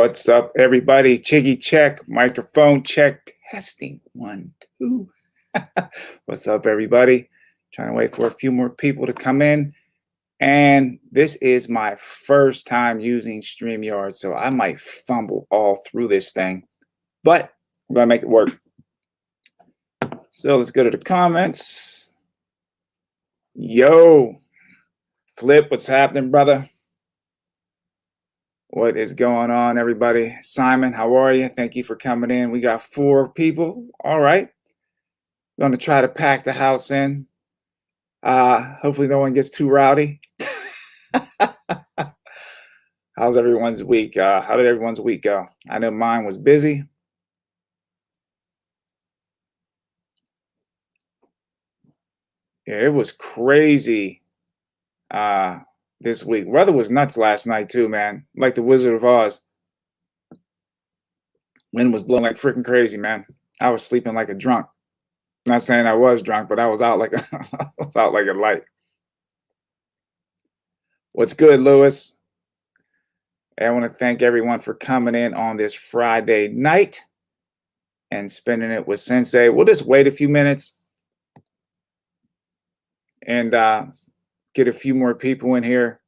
What's up, everybody? Chiggy check, microphone check, testing one, two. What's up, everybody? Trying to wait for a few more people to come in. And this is my first time using StreamYard, so I might fumble all through this thing, but we're going to make it work. So let's go to the comments. Yo, Flip, what's happening, brother? What is going on, everybody? Simon, how are you? Thank you for coming in. We got 4 people. All right. Going to try to pack the house in. Hopefully no one gets too rowdy. How's everyone's week? How did everyone's week go? I know mine was busy. Yeah, it was crazy this week. Weather was nuts last night too, man. Like the Wizard of Oz. Wind was blowing like freaking crazy, man. I was sleeping like a drunk. Not saying I was drunk, but I was out like I was out like a light. What's good, Lewis? I want to thank everyone for coming in on this Friday night and spending it with Sensei. We'll just wait a few minutes and get a few more people in here.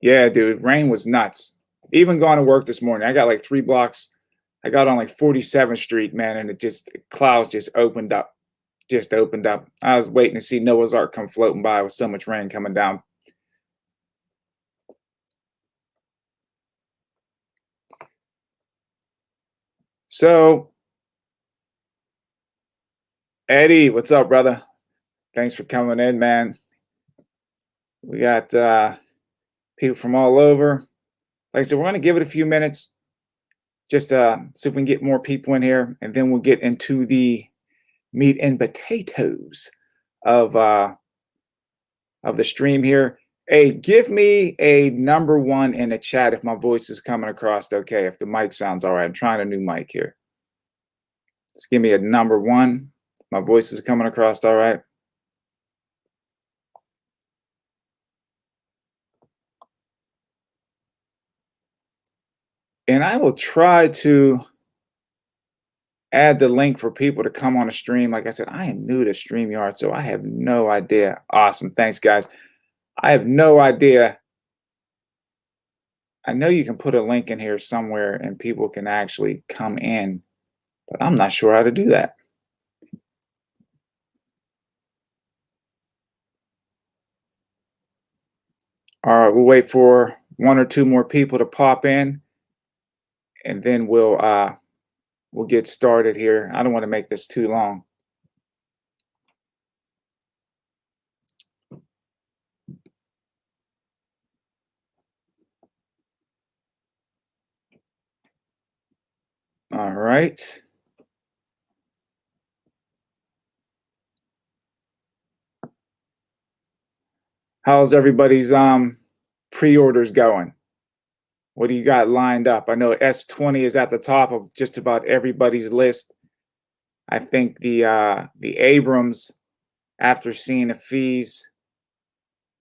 Yeah, dude, rain was nuts. Even going to work this morning, I got like 3 blocks. I got on like 47th Street, man, and clouds just opened up. I was waiting to see Noah's Ark come floating by with so much rain coming down. So, Eddie, what's up, brother? Thanks for coming in, man. We got people from all over. Like I said, we're going to give it a few minutes. Just see if we can get more people in here, and then we'll get into the meat and potatoes of the stream here. Hey, give me a number 1 in the chat if my voice is coming across okay, if the mic sounds all right. I'm trying a new mic here. Just give me a number 1. My voice is coming across all right. And I will try to add the link for people to come on the stream. Like I said, I am new to StreamYard, so I have no idea. Awesome. Thanks, guys. I have no idea. I know you can put a link in here somewhere and people can actually come in, but I'm not sure how to do that. All right, we'll wait for 1 or 2 more people to pop in, and then we'll get started here. I don't want to make this too long. All right. How's everybody's pre-orders going? What do you got lined up? I know S20 is at the top of just about everybody's list. I think the Abrams, after seeing the fees,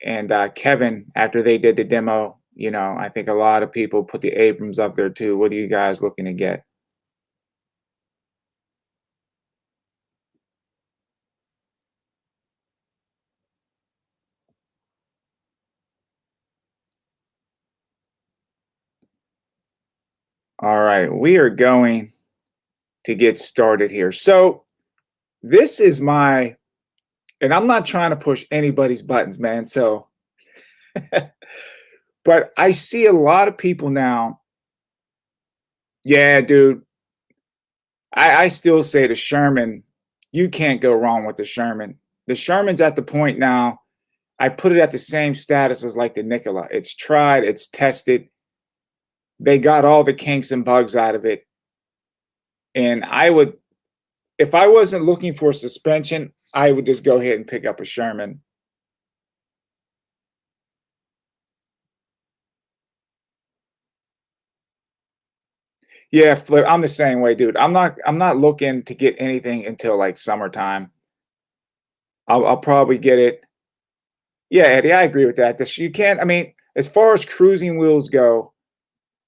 and Kevin, after they did the demo, I think a lot of people put the Abrams up there too. What are you guys looking to get? All right, we are going to get started here. So this is and I'm not trying to push anybody's buttons, man. So, but I see a lot of people now. Yeah, dude. I still say the Sherman, you can't go wrong with the Sherman. The Sherman's at the point now, I put it at the same status as like the Nikola. It's tried, it's tested. They got all the kinks and bugs out of it. And if I wasn't looking for suspension, I would just go ahead and pick up a Sherman. Yeah, Flip, I'm the same way, dude. I'm not looking to get anything until like summertime. I'll probably get it. Yeah, Eddie, I agree with that. You can't, I mean, as far as cruising wheels go,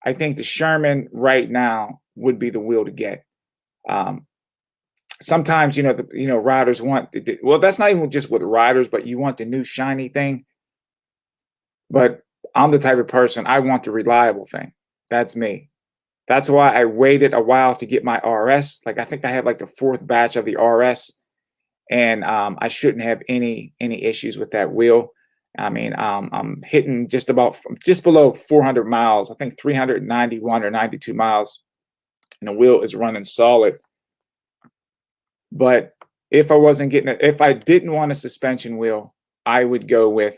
I think the Sherman right now would be the wheel to get. Um, Sometimes, riders want well, that's not even just with riders, but you want the new shiny thing. But I'm the type of person, I want the reliable thing. That's me. That's why I waited a while to get my RS. Like, I think I have like the fourth batch of the RS, and I shouldn't have any issues with that wheel. I mean, I'm hitting just below 400 miles. I think 391 or 92 miles, and the wheel is running solid. But if I didn't want a suspension wheel, I would go with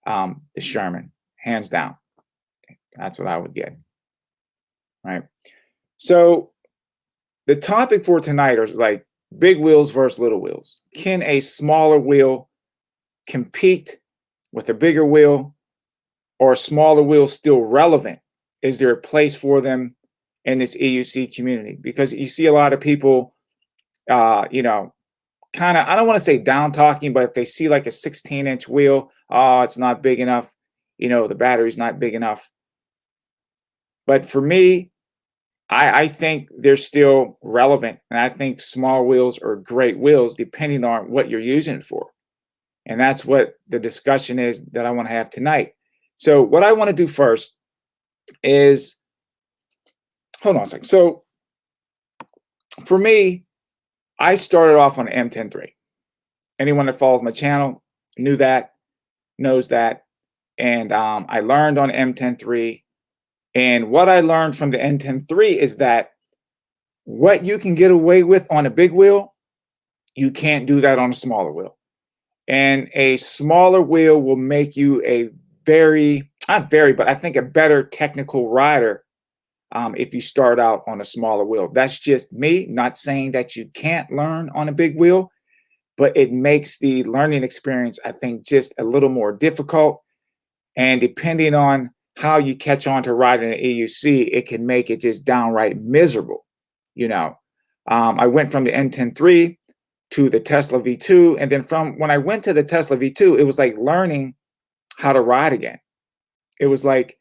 the Sherman, hands down. That's what I would get. Right. So the topic for tonight is like big wheels versus little wheels. Can a smaller wheel compete with a bigger wheel, or a smaller wheel still relevant? Is there a place for them in this EUC community? Because you see a lot of people, kind of, I don't want to say down talking, but if they see like a 16-inch wheel, oh, it's not big enough. The battery's not big enough. But for me, I think they're still relevant. And I think small wheels are great wheels depending on what you're using it for. And that's what the discussion is that I want to have tonight. So what I want to do first is, hold on a second. So for me, I started off on an M10-3. Anyone that follows my channel knows that. And I learned on M10-3. And what I learned from the M10-3 is that what you can get away with on a big wheel, you can't do that on a smaller wheel. And a smaller wheel will make you but I think a better technical rider if you start out on a smaller wheel. That's just me, not saying that you can't learn on a big wheel, but it makes the learning experience, I think, just a little more difficult. And depending on how you catch on to riding an EUC, it can make it just downright miserable. I went from the M10-3 to the Tesla V2. And then from when I went to the Tesla V2, it was like learning how to ride again. It was like,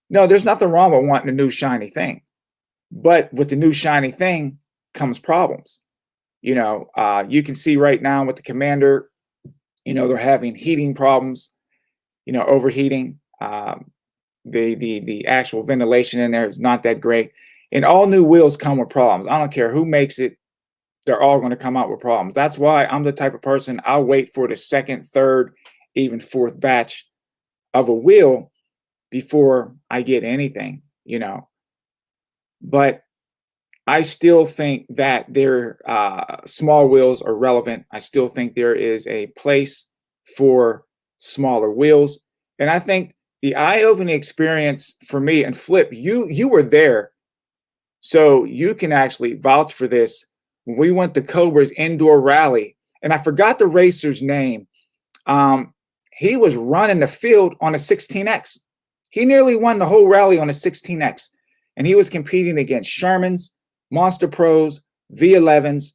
no, there's nothing wrong with wanting a new shiny thing. But with the new shiny thing comes problems. You can see right now with the Commander, they're having heating problems, overheating. The actual ventilation in there is not that great. And all new wheels come with problems. I don't care who makes it. They're all going to come out with problems. That's why I'm the type of person, I'll wait for the second, third, even fourth batch of a wheel before I get anything, But I still think that their small wheels are relevant. I still think there is a place for smaller wheels. And I think the eye-opening experience for me, and Flip, you were there, so you can actually vouch for this. When we went to Cobra's indoor rally, and I forgot the racer's name. He was running the field on a 16X. He nearly won the whole rally on a 16X. And he was competing against Shermans, Monster Pros, V11s,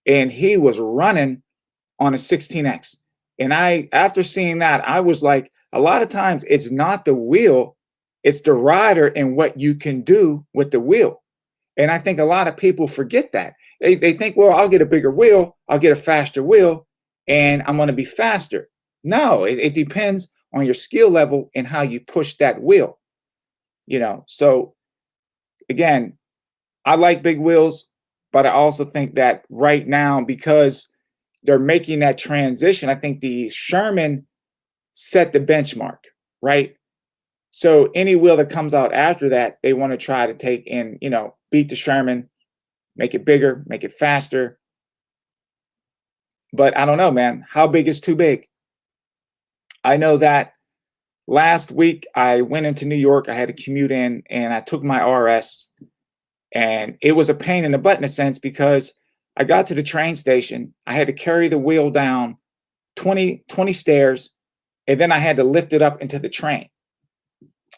and he was running on a 16X. And after seeing that, I was like, a lot of times it's not the wheel, it's the rider and what you can do with the wheel. And I think a lot of people forget that. They think, well, I'll get a bigger wheel, I'll get a faster wheel, and I'm going to be faster. No, it depends on your skill level and how you push that wheel. So again, I like big wheels, but I also think that right now, because they're making that transition, I think the Sherman set the benchmark, right? So any wheel that comes out after that, they want to try to take and, beat the Sherman, make it bigger, make it faster. But I don't know, man. How big is too big? I know that last week I went into New York. I had to commute in, and I took my RS. And it was a pain in the butt in a sense, because I got to the train station. I had to carry the wheel down 20 stairs, and then I had to lift it up into the train.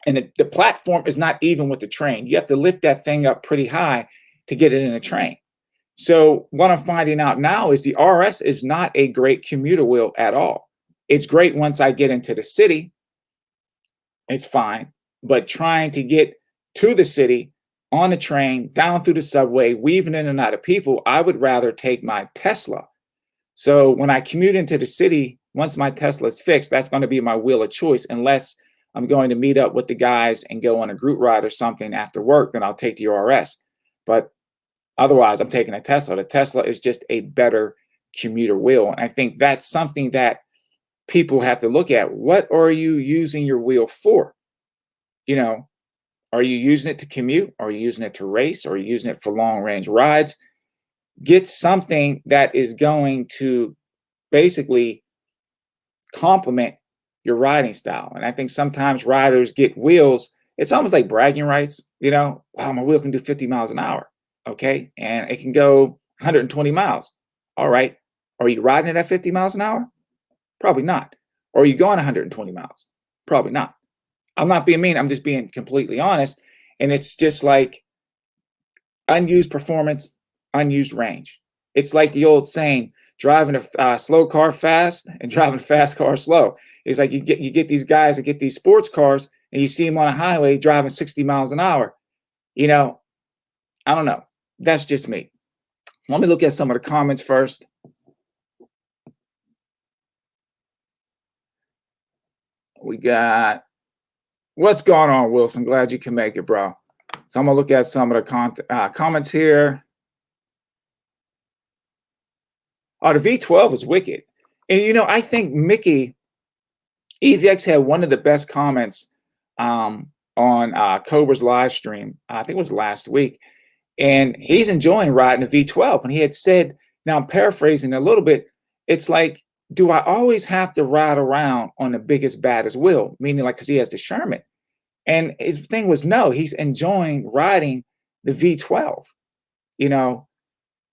And the platform is not even with the train. You have to lift that thing up pretty high to get it in a train. So what I'm finding out now is the RS is not a great commuter wheel at all. It's great once I get into the city. It's fine. But trying to get to the city on a train, down through the subway, weaving in and out of people, I would rather take my Tesla. So when I commute into the city, once my Tesla is fixed, that's going to be my wheel of choice. Unless I'm going to meet up with the guys and go on a group ride or something after work, then I'll take the RS. But otherwise, I'm taking a Tesla. The Tesla is just a better commuter wheel. And I think that's something that people have to look at. What are you using your wheel for? You know, are you using it to commute? Are you using it to race? Are you using it for long range rides? Get something that is going to basically complement your riding style. And I think sometimes riders get wheels, it's almost like bragging rights, wow, my wheel can do 50 miles an hour. Okay. And it can go 120 miles. All right. Are you riding it at 50 miles an hour? Probably not. Or are you going 120 miles? Probably not. I'm not being mean. I'm just being completely honest. And it's just like unused performance, unused range. It's like the old saying, driving a slow car fast and driving a fast car slow. It's like you get these guys that get these sports cars and you see them on a highway driving 60 miles an hour. I don't know. That's just me. Let me look at some of the comments first. We got, what's going on, Wilson? Glad you can make it, bro. So I'm going to look at some of the comments here. Oh, the V12 is wicked. And, I think Mickey EVX had one of the best comments on Cobra's live stream. I think it was last week. And he's enjoying riding the V12. And he had said, now I'm paraphrasing a little bit, it's like, do I always have to ride around on the biggest, baddest wheel? Meaning like, because he has the Sherman. And his thing was, no, he's enjoying riding the V12.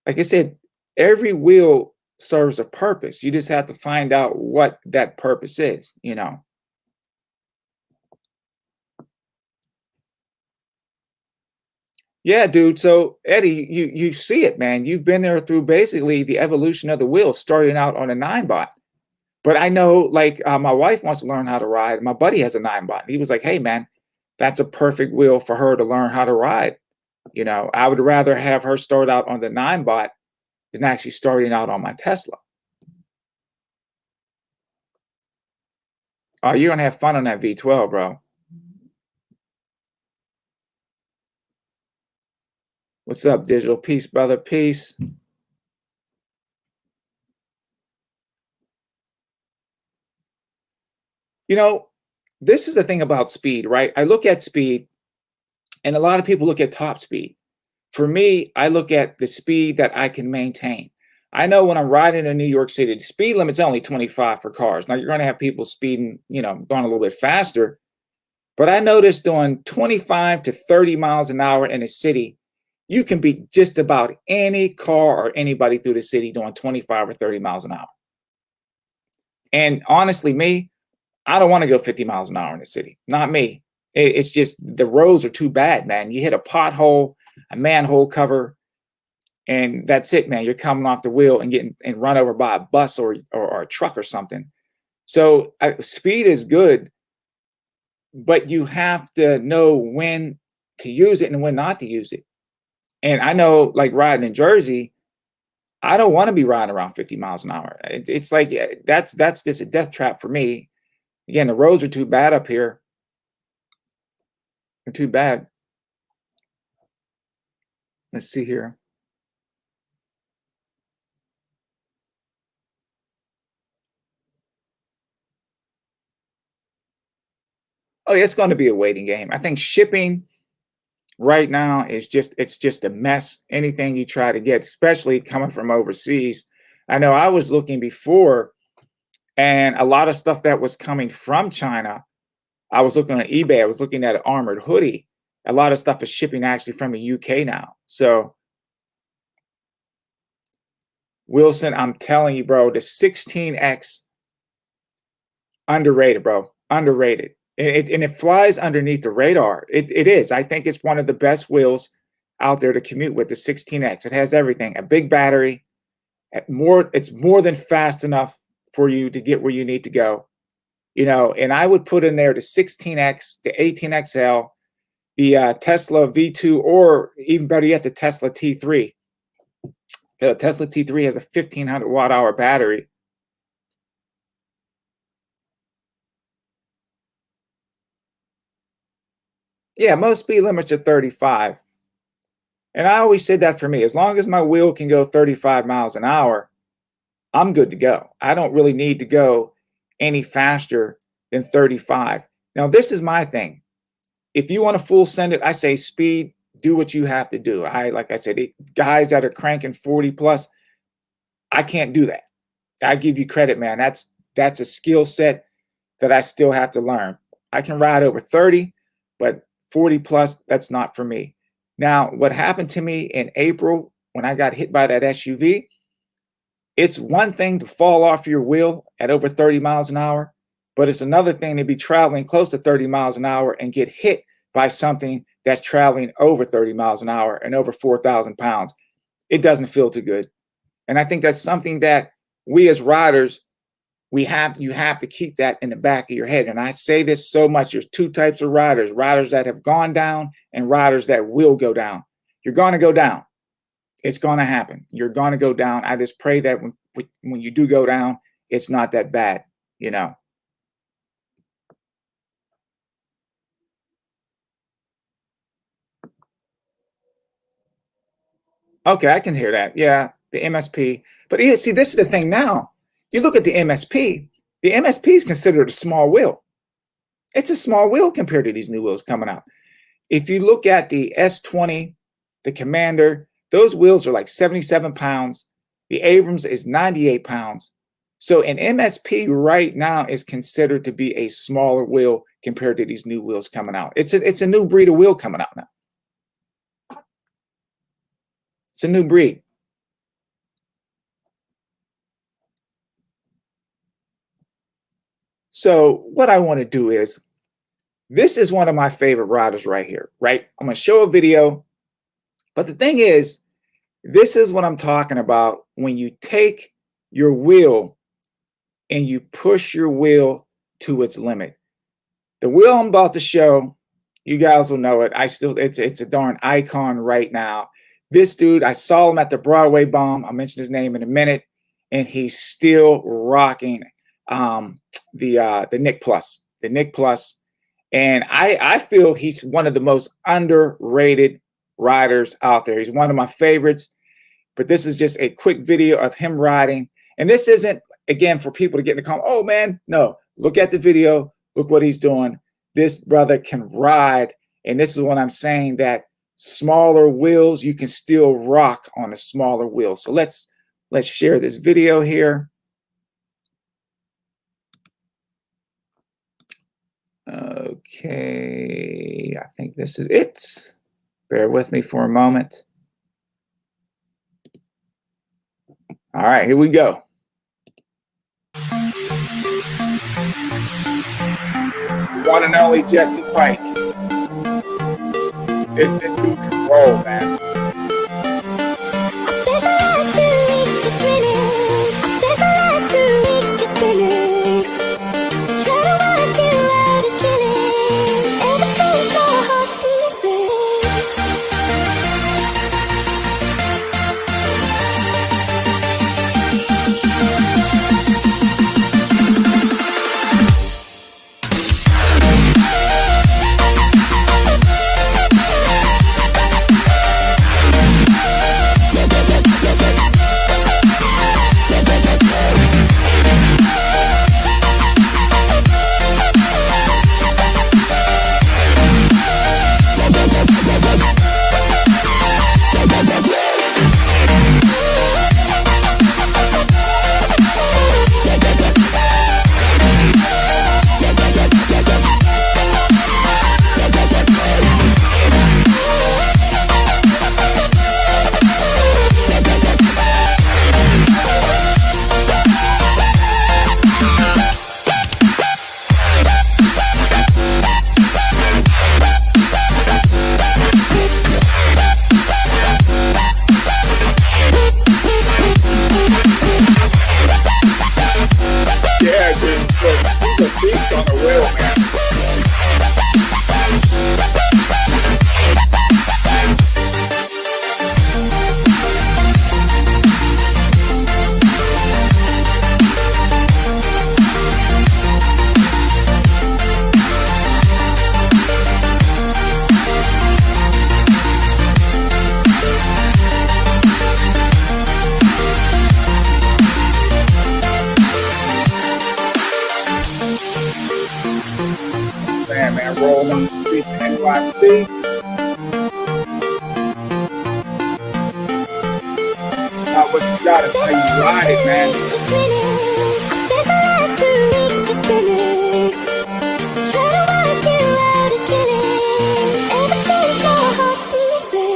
Like I said, every wheel serves a purpose. You just have to find out what that purpose is. Yeah, dude. So Eddie, you see it, man. You've been there through basically the evolution of the wheel, starting out on a 9-bot. But I know, like, my wife wants to learn how to ride. My buddy has a 9-bot. He was like, "Hey, man, that's a perfect wheel for her to learn how to ride." I would rather have her start out on the 9-bot than actually starting out on my Tesla. Oh, you're gonna have fun on that V12, bro. What's up, Digital? Peace, brother. Peace. This is the thing about speed, right? I look at speed, and a lot of people look at top speed. For me, I look at the speed that I can maintain. I know when I'm riding in New York City, the speed limit's only 25 for cars. Now, you're going to have people speeding, going a little bit faster. But I noticed doing 25 to 30 miles an hour in a city, you can beat just about any car or anybody through the city doing 25 or 30 miles an hour. And honestly, me, I don't want to go 50 miles an hour in the city. Not me. It's just the roads are too bad, man. You hit a pothole, a manhole cover, and that's it, man. You're coming off the wheel and getting and run over by a bus or a truck or something. So speed is good, but you have to know when to use it and when not to use it. And I know, like riding in Jersey, I don't want to be riding around 50 miles an hour. It's like that's just a death trap for me. Again, the roads are too bad up here. They're too bad. Let's see here. Oh, it's going to be a waiting game. I think shipping right now is just a mess. Anything you try to get, especially coming from overseas. I know I was looking before, and a lot of stuff that was coming from China, I was looking on eBay. I was looking at an armored hoodie. A lot of stuff is shipping actually from the UK now. So Wilson, I'm telling you, bro, the 16X underrated, bro, underrated. And it flies underneath the radar. It is. I think it's one of the best wheels out there to commute with, the 16X. It has everything, a big battery, it's more than fast enough for you to get where you need to go. And I would put in there the 16X, the 18XL, the Tesla V2, or even better yet, the Tesla T3. The Tesla T3 has a 1500 watt hour battery. Yeah, most speed limits are 35. And I always said that for me, as long as my wheel can go 35 miles an hour, I'm good to go. I don't really need to go any faster than 35. Now, this is my thing. If you want to full send it, I say speed, do what you have to do. Like I said, guys that are cranking 40 plus, I can't do that. I give you credit, man. That's a skill set that I still have to learn. I can ride over 30, but 40 plus, that's not for me. Now, what happened to me in April when I got hit by that SUV, it's one thing to fall off your wheel at over 30 miles an hour, but it's another thing to be traveling close to 30 miles an hour and get hit by something that's traveling over 30 miles an hour and over 4,000 pounds. It doesn't feel too good. And I think that's something that we as riders, you have to keep that in the back of your head. And I say this so much, there's two types of riders that have gone down and riders that will go down. You're going to go down. It's going to happen. You're going to go down. I just pray that when you do go down, it's not that bad, Okay, I can hear that. Yeah, the MSP. But see, this is the thing now. You look at the MSP. The MSP is considered a small wheel. It's a small wheel compared to these new wheels coming out. If you look at the S20, the Commander, those wheels are like 77 pounds. The Abrams is 98 pounds. So an MSP right now is considered to be a smaller wheel compared to these new wheels coming out. It's a new breed of wheel coming out now. It's a new breed. So what I want to do is, this is one of my favorite riders right here, right? I'm going to show a video. But the thing is, this is what I'm talking about when you take your wheel and you push your wheel to its limit. The wheel I'm about to show, you guys will know it. It's a darn icon right now. This dude, I saw him at the Broadway Bomb. I'll mention his name in a minute. And he's still rocking the Nick Plus. The Nick Plus. And I feel he's one of the most underrated riders out there. He's one of my favorites. But this is just a quick video of him riding. And this isn't, again, for people to get in the comment, oh, man, no. Look at the video. Look what he's doing. This brother can ride. And this is what I'm saying, that smaller wheels, you can still rock on a smaller wheel. So let's share this video here. Okay, I think this is it. Bear with me for a moment. All right, here we go. One and only Jesse Pike. This dude can roll, man. Streets of NYC. What you got is how you ride it, man. Just spinning. I spent the last 2 weeks just spinning. Trying to work you out is killing. Ever since my heart's been missing.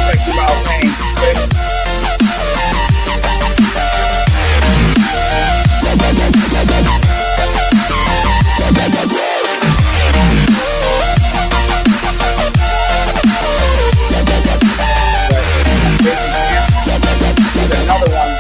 Check you out, Wayne. Here's another one.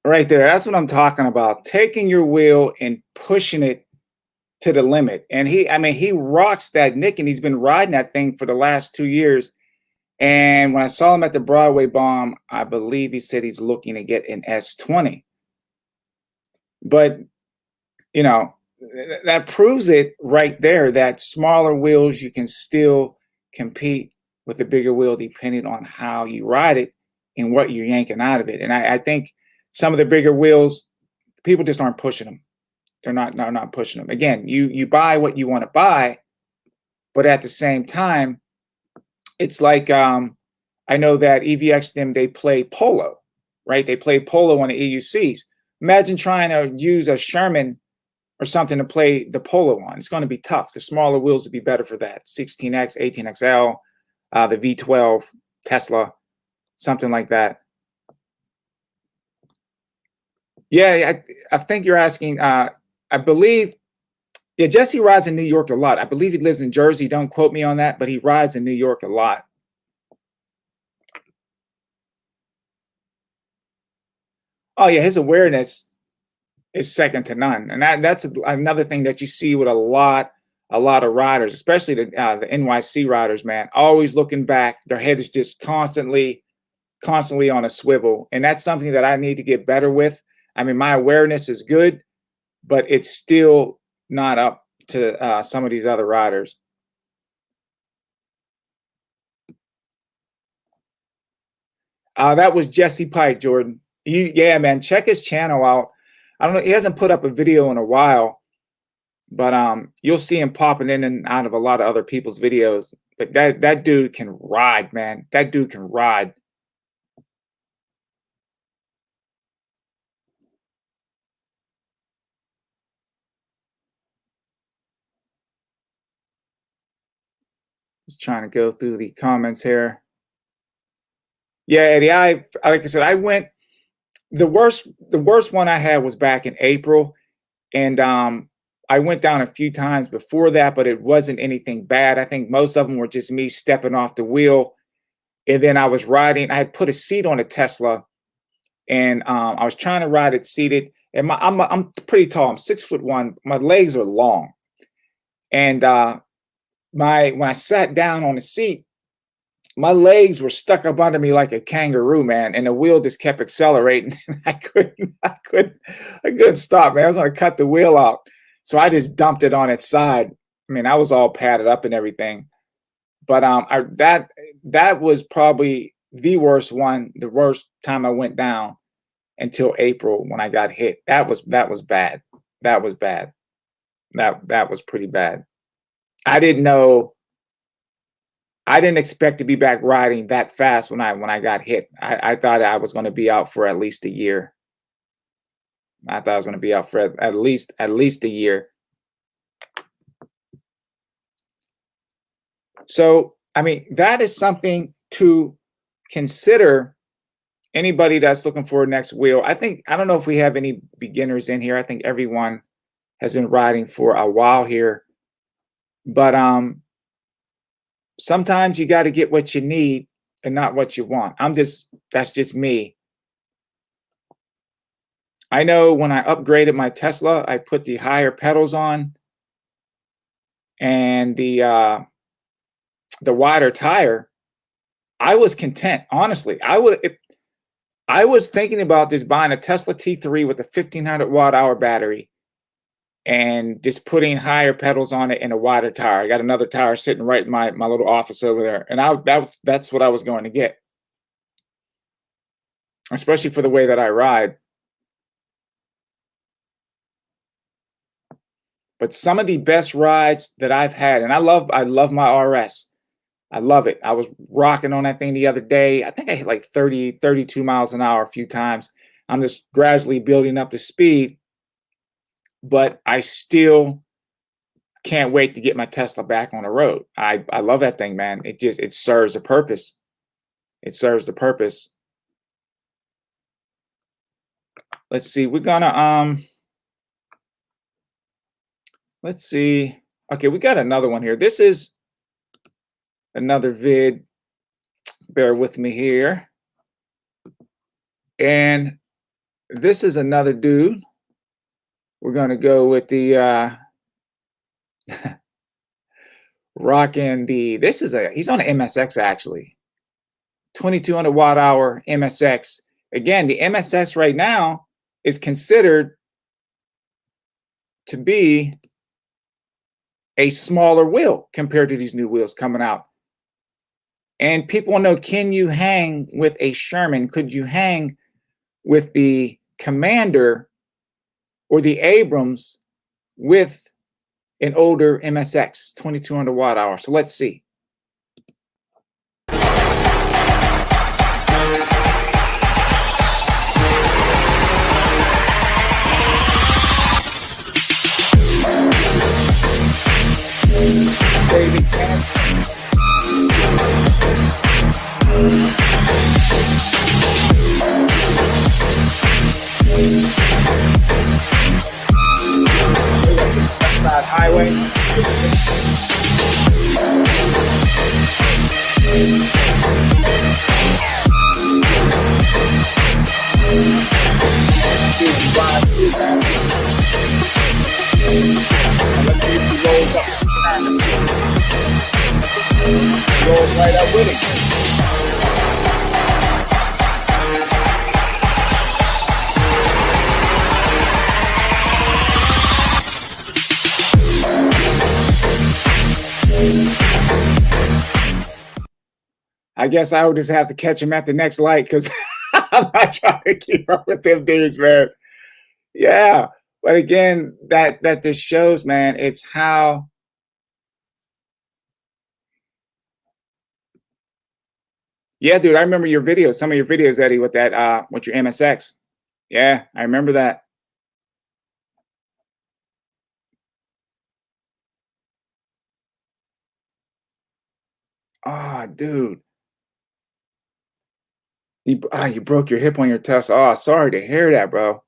Right there. That's what I'm talking about. Taking your wheel and pushing it to the limit. And he rocks that Nick, and he's been riding that thing for the last 2 years. And when I saw him at the Broadway Bomb, I believe he said he's looking to get an S20. But, you know, that proves it right there that smaller wheels, you can still compete with the bigger wheel depending on how you ride it and what you're yanking out of it. And I think some of the bigger wheels, people just aren't pushing them. They're not pushing them. Again, you buy what you want to buy, but at the same time, it's like I know that EVX them, they play polo, right? They play polo on the EUCs. Imagine trying to use a Sherman or something to play the polo on. It's going to be tough. The smaller wheels would be better for that. 16X, 18XL, the V12, Tesla, something like that. Yeah, I think you're asking. I believe, yeah, Jesse rides in New York a lot. I believe he lives in Jersey. Don't quote me on that, but he rides in New York a lot. Oh yeah, his awareness is second to none, and that's another thing that you see with a lot of riders, especially the NYC riders. Man, always looking back. Their head is just constantly on a swivel, and that's something that I need to get better with. I mean, my awareness is good, but it's still not up to some of these other riders. That was Jesse Pike, Jordan. Yeah, man, check his channel out. I don't know, he hasn't put up a video in a while, but you'll see him popping in and out of a lot of other people's videos. But that dude can ride, man. That dude can ride. Just trying to go through the comments here. Yeah, Eddie, like I said, I went, the worst one I had was back in April, and I went down a few times before that, but it wasn't anything bad. I think most of them were just me stepping off the wheel, and then I was riding. I had put a seat on a Tesla, and I was trying to ride it seated. And I'm pretty tall. I'm 6'1". My legs are long, And when I sat down on the seat, my legs were stuck up under me like a kangaroo, man, and the wheel just kept accelerating. I couldn't stop, man. I was gonna cut the wheel out. So I just dumped it on its side. I mean, I was all padded up and everything. But that was probably the worst one, the worst time I went down until April when I got hit. That was bad. That was bad. That was pretty bad. I didn't know. I didn't expect to be back riding that fast when I got hit. I thought I was going to be out for at least a year. I thought I was going to be out for at least a year. So, I mean, that is something to consider. Anybody that's looking for a next wheel. I don't know if we have any beginners in here. I think everyone has been riding for a while here. But sometimes you got to get what you need and not what you want. That's just me. I know when I upgraded my Tesla, I put the higher pedals on and the wider tire. I was content, honestly. I was thinking about just buying a Tesla T3 with a 1500 watt hour battery and just putting higher pedals on it and a wider tire. I got another tire sitting right in my little office over there. And that's what I was going to get, especially for the way that I ride. But some of the best rides that I've had, and I love my RS. I love it. I was rocking on that thing the other day. I think I hit like 30, 32 miles an hour a few times. I'm just gradually building up the speed, but I still can't wait to get my Tesla back on the road. I love that thing, man. It serves a purpose. It serves the purpose. Let's see. We're gonna let's see. Okay, we got another one here. This is another vid. Bear with me here. And this is another dude. We're gonna go with the rocking the. He's on an MSX actually. 2200 watt hour MSX. Again, the MSX right now is considered to be a smaller wheel compared to these new wheels coming out. And people want to know, can you hang with a Sherman? Could you hang with the Commander or the Abrams with an older MSX 2200 watt hour? So let's see. Baby, highway. Rolls right up with it. I guess I would just have to catch him at the next light because I'm not trying to keep up with them dudes, man. Yeah, but again, that just shows, man, it's how. Yeah, dude, I remember your videos, some of your videos, Eddie, with that, with your MSX. Yeah, I remember that. Oh, dude. You broke your hip on your test. Oh, sorry to hear that, bro.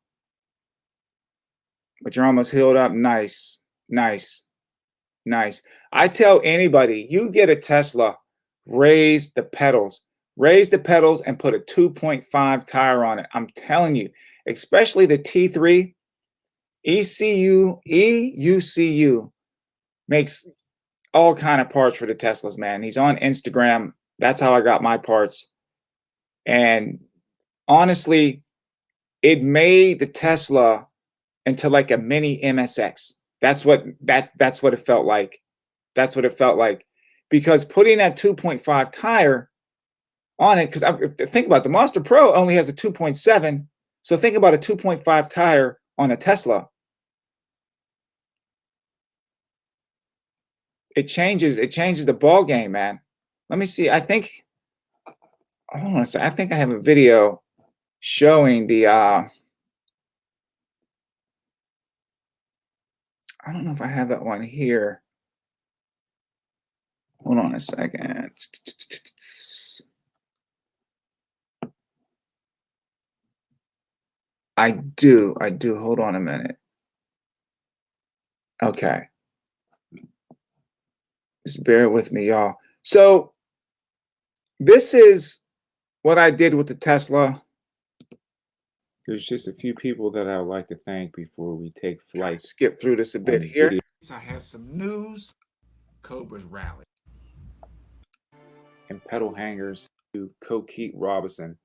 But you're almost healed up. Nice, nice, nice. I tell anybody, you get a Tesla, raise the pedals. Raise the pedals and put a 2.5 tire on it. I'm telling you, especially the T3, EUCU makes all kind of parts for the Teslas, man. He's on Instagram. That's how I got my parts. And honestly, it made the Tesla into like a mini MSX. That's what it felt like. That's what it felt like. Because putting that 2.5 tire on it, because think about it, the Monster Pro only has a 2.7. So think about a 2.5 tire on a Tesla. It changes the ball game, man. Let me see. I think hold on a second. I think I have a video showing the I don't know if I have that one here. Hold on a second. I do. Hold on a minute. Okay. Just bear with me, y'all. So this is what I did with the Tesla. There's just a few people that I would like to thank before we take flight. Skip through this a bit here. I have some news. Cobra's rally. And pedal hangers to Cokeet Robinson.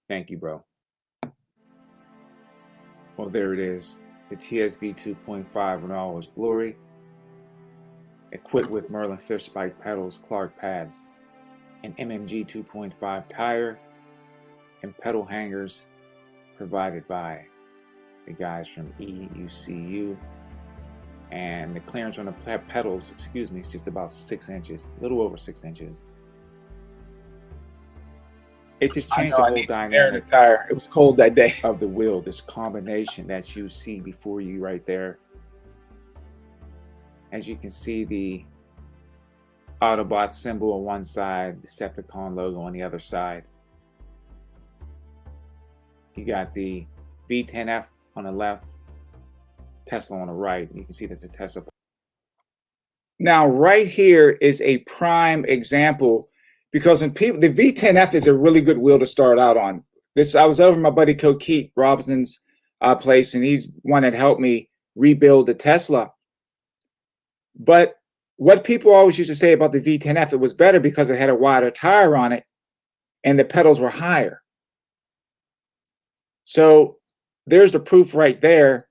Thank you, bro. Well, there it is. The TSV 2.5 in all its glory. Equipped with Merlin Fish Spike pedals, Clark pads, an MMG 2.5 tire, and pedal hangers provided by the guys from EUCU. And the clearance on the pedals, is just about 6 inches, a little over 6 inches. It just changed the whole dynamic. Tire. It was cold that day. Of the wheel, this combination that you see before you right there. As you can see, the Autobot symbol on one side, the Decepticon logo on the other side. You got the V10F on the left, Tesla on the right. You can see that's a Tesla. Now, right here is a prime example, because when people, the V10F is a really good wheel to start out on. I was over my buddy Cokeet Robinson's place, and he's one that helped me rebuild the Tesla. But what people always used to say about the V10F, it was better because it had a wider tire on it and the pedals were higher. So there's the proof right there.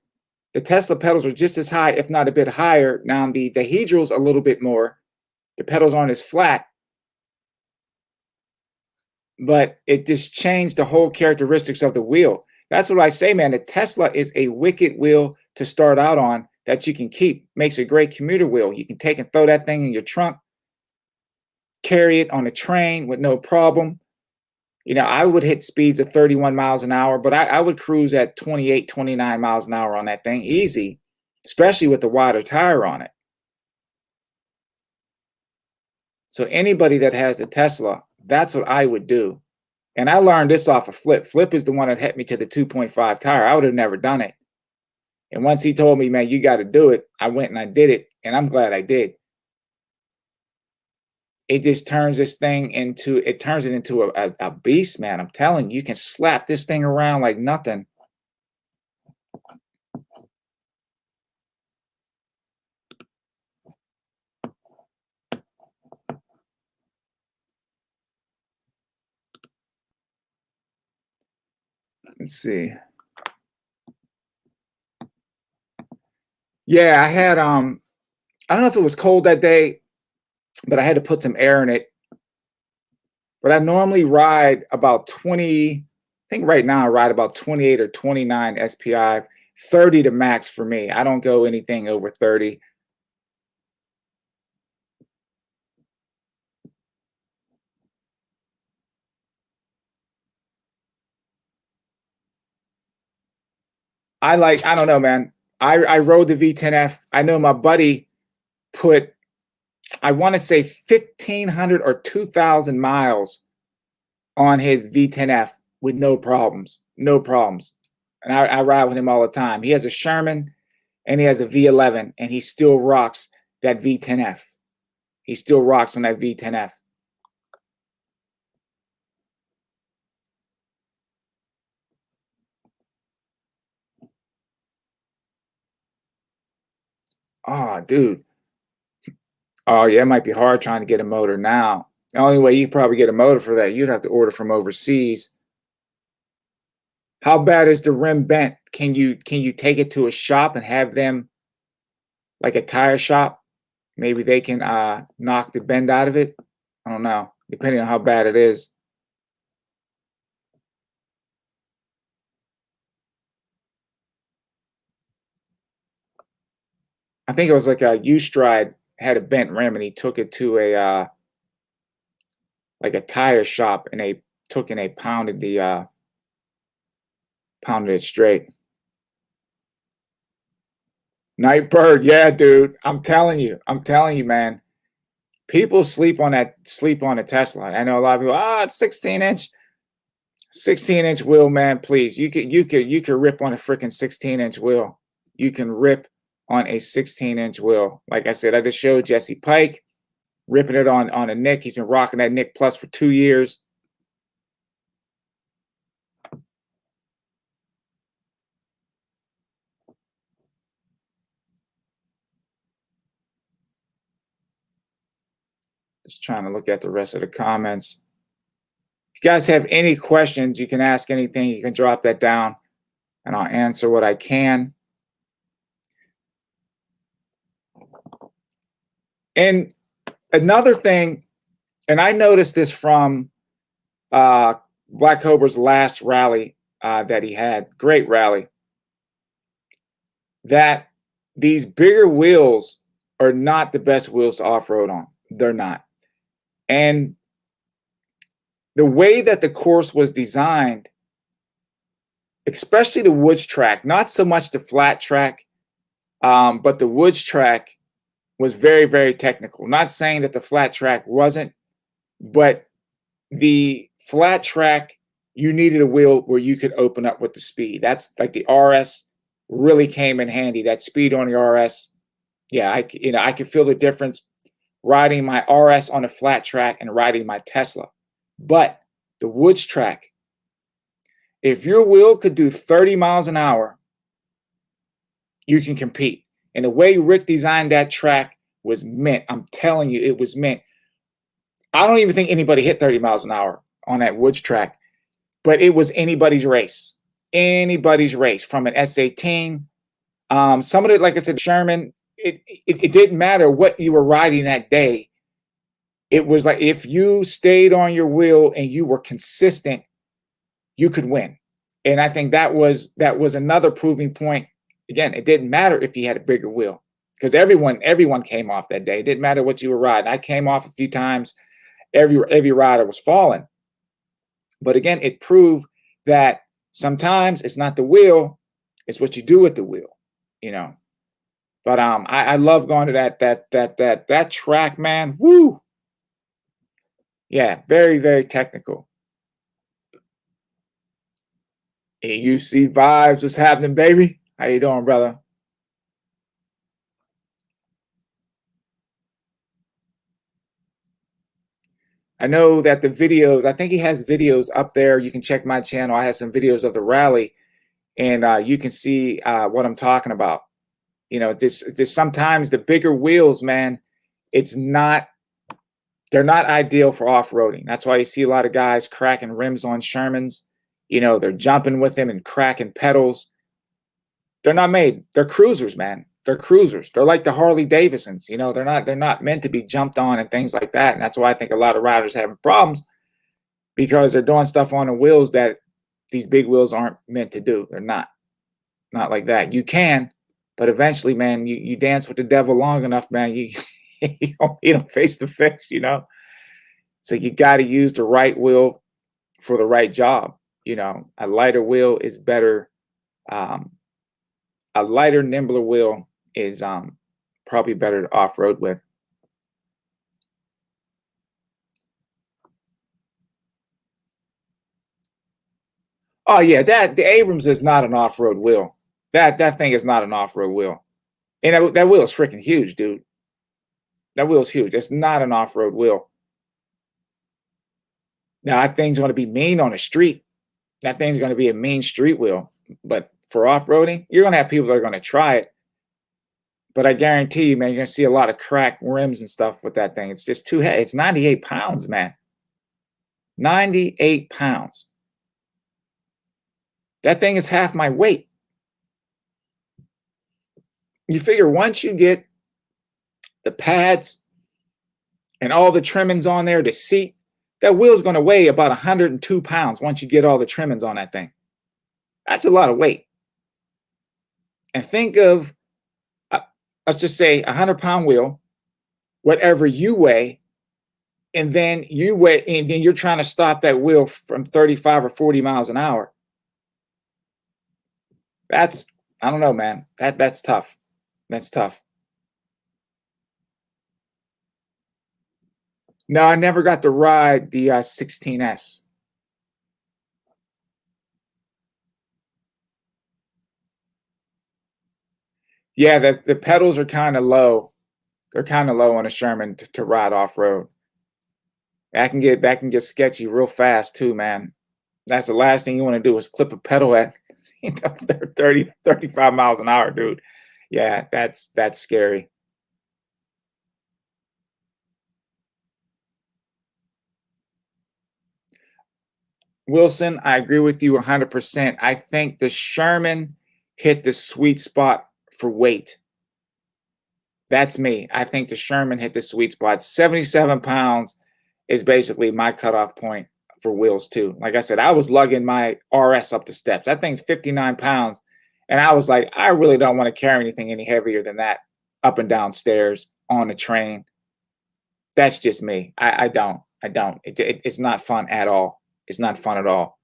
The Tesla pedals are just as high, if not a bit higher. Now the Hedral's a little bit more. The pedals aren't as flat. But it just changed the whole characteristics of the wheel. That's what I say, man. The Tesla is a wicked wheel to start out on that you can keep. Makes a great commuter wheel. You can take and throw that thing in your trunk, carry it on a train with no problem. You know, I would hit speeds of 31 miles an hour, but I would cruise at 28, 29 miles an hour on that thing, easy, especially with the wider tire on it. So anybody that has a Tesla, that's what I would do. And I learned this off of Flip. Flip is the one that hit me to the 2.5 tire. I would have never done it. And once he told me, man, you got to do it, I went and I did it. And I'm glad I did. It just turns this thing into, it turns it into a beast, man. I'm telling you, you can slap this thing around like nothing. Let's see. Yeah, I had I don't know if it was cold that day, but I had to put some air in it. But I normally ride about 20, I think right now I ride about 28 or 29 SPI, 30 to max for me. I don't go anything over 30. I don't know, man. I rode the V10F. I know my buddy put, I want to say 1,500 or 2,000 miles on his V10F with no problems, no problems. And I ride with him all the time. He has a Sherman and he has a V11, and he still rocks that V10F. He still rocks on that V10F. Oh, dude. Oh yeah, it might be hard trying to get a motor now. The only way you probably get a motor for that, you'd have to order from overseas. How bad is the rim bent? Can you take it to a shop and have them, like a tire shop? Maybe they can knock the bend out of it. I don't know, depending on how bad it is. I think it was like a U-Stride had a bent rim and he took it to a like a tire shop and they took and they pounded it straight. Nightbird, yeah, dude. I'm telling you, man. People sleep on a Tesla. I know a lot of people, it's 16-inch. 16-inch wheel, man, please. You could rip on a freaking 16-inch wheel. You can rip on a 16-inch wheel. Like I said, I just showed Jesse Pike ripping it on a Nick. He's been rocking that Nick Plus for 2 years. Just trying to look at the rest of the comments. If you guys have any questions, you can ask anything. You can drop that down and I'll answer what I can. And another thing, and I noticed this from Black Cobra's last rally that he had, great rally, that these bigger wheels are not the best wheels to off-road on. They're not. And the way that the course was designed, especially the woods track, not so much the flat track, but the woods track was very, very technical. Not saying that the flat track wasn't, but the flat track, you needed a wheel where you could open up with the speed. That's like the RS really came in handy. That speed on the RS, yeah, I could feel the difference riding my RS on a flat track and riding my Tesla. But the woods track, if your wheel could do 30 miles an hour, you can compete. And the way Rick designed that track was meant. I'm telling you, it was meant. I don't even think anybody hit 30 miles an hour on that woods track, but it was anybody's race. Anybody's race from an S18. Some of it, like I said, Sherman, it didn't matter what you were riding that day. It was like if you stayed on your wheel and you were consistent, you could win. And I think that was another proving point. Again, it didn't matter if you had a bigger wheel because everyone came off that day. It didn't matter what you were riding. I came off a few times. Every rider was falling. But again, it proved that sometimes it's not the wheel, it's what you do with the wheel, you know. But I love going to that track, man. Woo! Yeah, very, very technical. AUC vibes, what's happening, baby? How you doing, brother? I know that the videos, I think he has videos up there. You can check my channel. I have some videos of the rally, and you can see what I'm talking about. You know, this sometimes the bigger wheels, man, they're not ideal for off-roading. That's why you see a lot of guys cracking rims on Shermans. You know, they're jumping with them and cracking pedals. They're not made. They're cruisers, man. They're cruisers. They're like the Harley Davidsons. You know, they're not meant to be jumped on and things like that. And that's why I think a lot of riders having problems because they're doing stuff on the wheels that these big wheels aren't meant to do. They're not like that. You can, but eventually, man, you dance with the devil long enough, man, you you don't face to face, you know. So you got to use the right wheel for the right job. You know, a lighter wheel is better. A lighter, nimbler wheel is probably better to off-road with. Oh yeah, the Abrams is not an off-road wheel. That thing is not an off-road wheel, and that wheel is freaking huge, dude. That wheel's huge. It's not an off-road wheel. Now that thing's going to be mean on the street. That thing's going to be a mean street wheel. But for off-roading, you're going to have people that are going to try it. But I guarantee you, man, you're gonna see a lot of cracked rims and stuff with that thing. It's just too heavy. It's 98 pounds, man. 98 pounds. That thing is half my weight. You figure once you get the pads and all the trimmings on there, the seat, that wheel's going to weigh about 102 pounds once you get all the trimmings on that thing. That's a lot of weight. And think of, let's just say, 100-pound wheel, whatever you weigh, and then you're trying to stop that wheel from 35 or 40 miles an hour. That's, I don't know, man. That's tough. That's tough. No, I never got to ride the 16S. Yeah, the pedals are kind of low. They're kind of low on a Sherman to ride off road. That can get sketchy real fast too, man. That's the last thing you want to do is clip a pedal at 30, 35 miles an hour, dude. Yeah, that's scary. Wilson, I agree with you 100%. I think the Sherman hit the sweet spot for weight. That's me. I think the Sherman hit the sweet spot. 77 pounds is basically my cutoff point for wheels too. Like I said, I was lugging my RS up the steps. That thing's 59 pounds. And I was like, I really don't want to carry anything any heavier than that up and down stairs on a train. That's just me. I don't. It's not fun at all. It's not fun at all.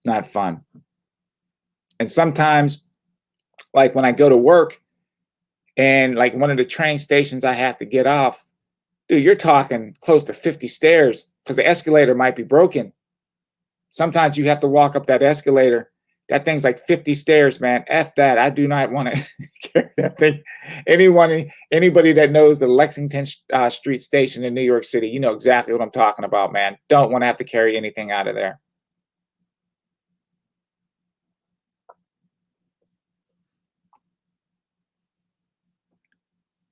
Not fun. And sometimes, like when I go to work and like one of the train stations I have to get off, dude, you're talking close to 50 stairs because the escalator might be broken. Sometimes you have to walk up that escalator. That thing's like 50 stairs, man. F that. I do not want to carry that thing. Anybody that knows the Lexington Street Station in New York City, you know exactly what I'm talking about, man. Don't want to have to carry anything out of there.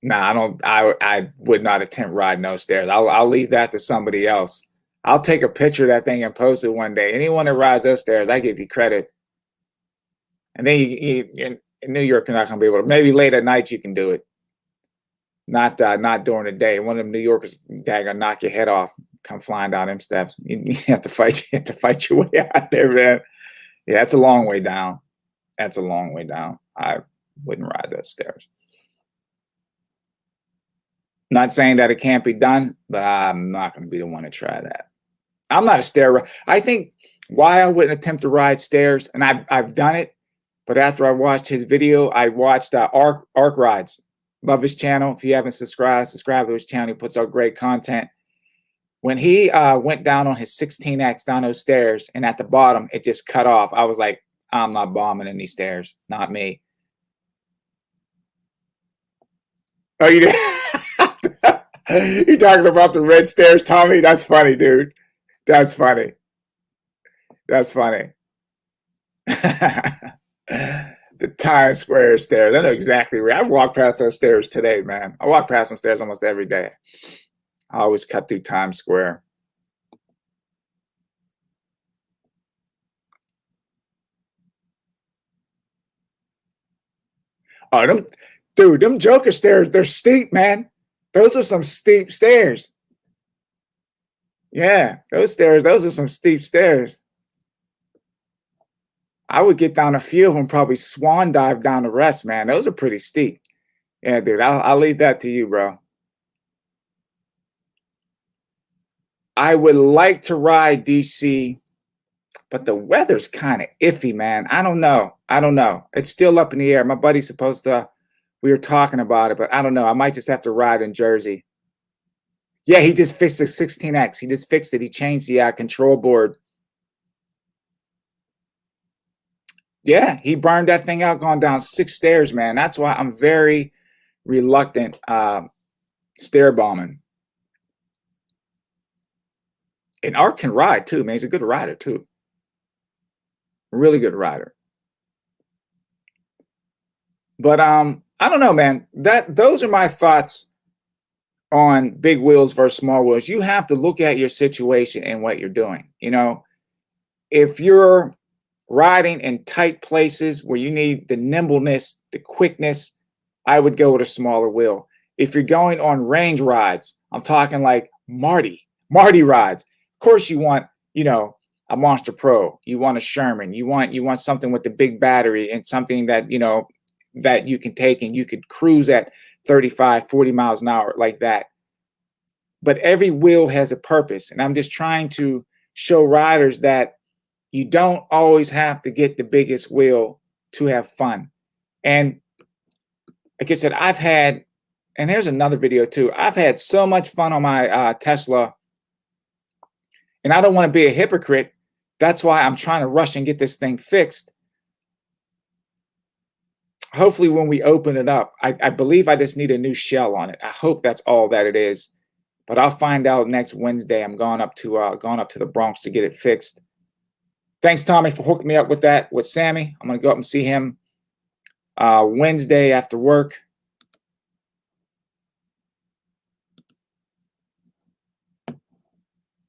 Nah, I don't. I would not attempt riding those stairs. I'll leave that to somebody else. I'll take a picture of that thing and post it one day. Anyone that rides those stairs, I give you credit. And then in New York, you're not gonna be able to. Maybe late at night you can do it. Not during the day. One of them New Yorkers, gonna knock your head off, come flying down them steps. You have to fight. You have to fight your way out there, man. Yeah, that's a long way down. That's a long way down. I wouldn't ride those stairs. Not saying that it can't be done, but I'm not going to be the one to try that. I'm not a stair. I think why I wouldn't attempt to ride stairs, and I've done it, but after I watched his video, I watched Arc Rides. Love his channel. If you haven't subscribed to his channel. He puts out great content. When he went down on his 16X down those stairs, and at the bottom it just cut off, I was like, I'm not bombing in these stairs. Not me. Oh, you did? You talking about the red stairs, Tommy? That's funny, dude. That's funny. That's funny. The Times Square stairs. I know exactly where. I've walked past those stairs today, man. I walk past some stairs almost every day. I always cut through Times Square. Oh, them Joker stairs, they're steep, man. Those are some steep stairs. Yeah, those are some steep stairs. I would get down a few of them, probably swan dive down the rest, man. Those are pretty steep. Yeah, dude, I'll leave that to you, bro. I would like to ride DC, but the weather's kind of iffy, man. I don't know. It's still up in the air. My buddy's supposed to, we were talking about it, but I don't know. I might just have to ride in Jersey. Yeah, he just fixed the 16X. He just fixed it. He changed the control board. Yeah, he burned that thing out going down 6 stairs, man. That's why I'm very reluctant stair bombing. And Art can ride too, man. He's a good rider too. Really good rider. But I don't know, man. Those are my thoughts on big wheels versus small wheels. You have to look at your situation and what you're doing. You know, if you're riding in tight places where you need the nimbleness, the quickness, I would go with a smaller wheel. If you're going on range rides, I'm talking like Marty rides. Of course, you want, you know, a Monster Pro. You want a Sherman. You want something with the big battery and something that, you know, that you can take and you could cruise at 35, 40 miles an hour like that. But every wheel has a purpose. And I'm just trying to show riders that you don't always have to get the biggest wheel to have fun. And like I said, I've had, and here's another video too. I've had so much fun on my Tesla, and I don't want to be a hypocrite. That's why I'm trying to rush and get this thing fixed. Hopefully when we open it up, I believe I just need a new shell on it. I hope that's all that it is, but I'll find out next Wednesday. I'm going up to the Bronx to get it fixed. Thanks, Tommy, for hooking me up with that with Sammy. I'm going to go up and see him Wednesday after work.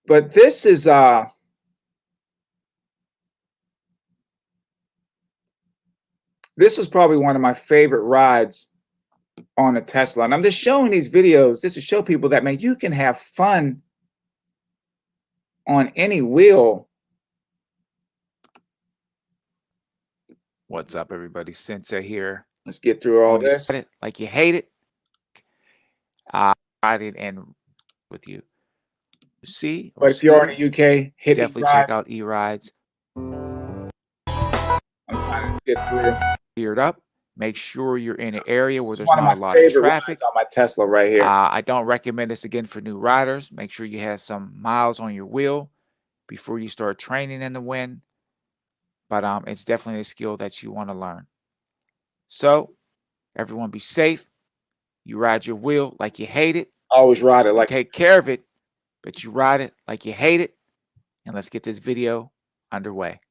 But this is this was probably one of my favorite rides on a Tesla. And I'm just showing these videos just to show people that, man, you can have fun on any wheel. What's up, everybody? Sensei here. Let's get through all When you this. got it like you hate it, ride it and with you. See, But if you're in the UK, hit definitely E-Rides. check out E-Rides. I'm trying to get through. Geared up. Make sure you're in an area where This is there's one of not a my lot of favorite traffic. rides on my Tesla right here. I don't recommend this again for new riders. Make sure you have some miles on your wheel before you start training in the wind. But it's definitely a skill that you want to learn. So, everyone be safe. You ride your wheel like you hate it. Always ride it like Take care of it, but you ride it like you hate it. And let's get this video underway.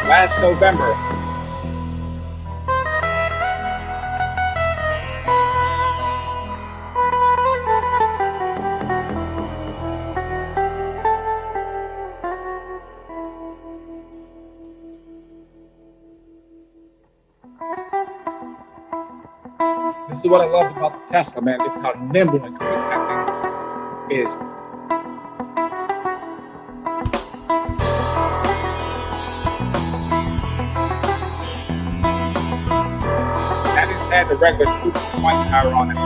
last November. This is what I loved about the Tesla, man, just how nimble and quick that thing is. That just had the regular 2.1 tire on it.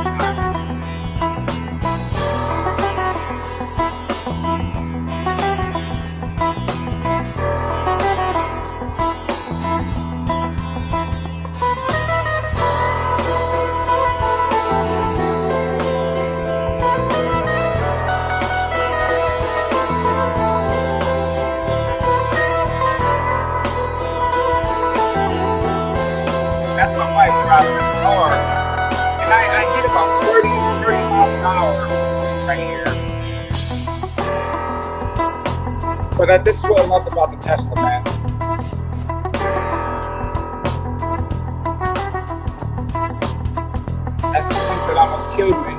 That's my wife driving in the car. And I get about 30 miles an hour right here. But this is what I loved about the Tesla, man. That's the thing that almost killed me.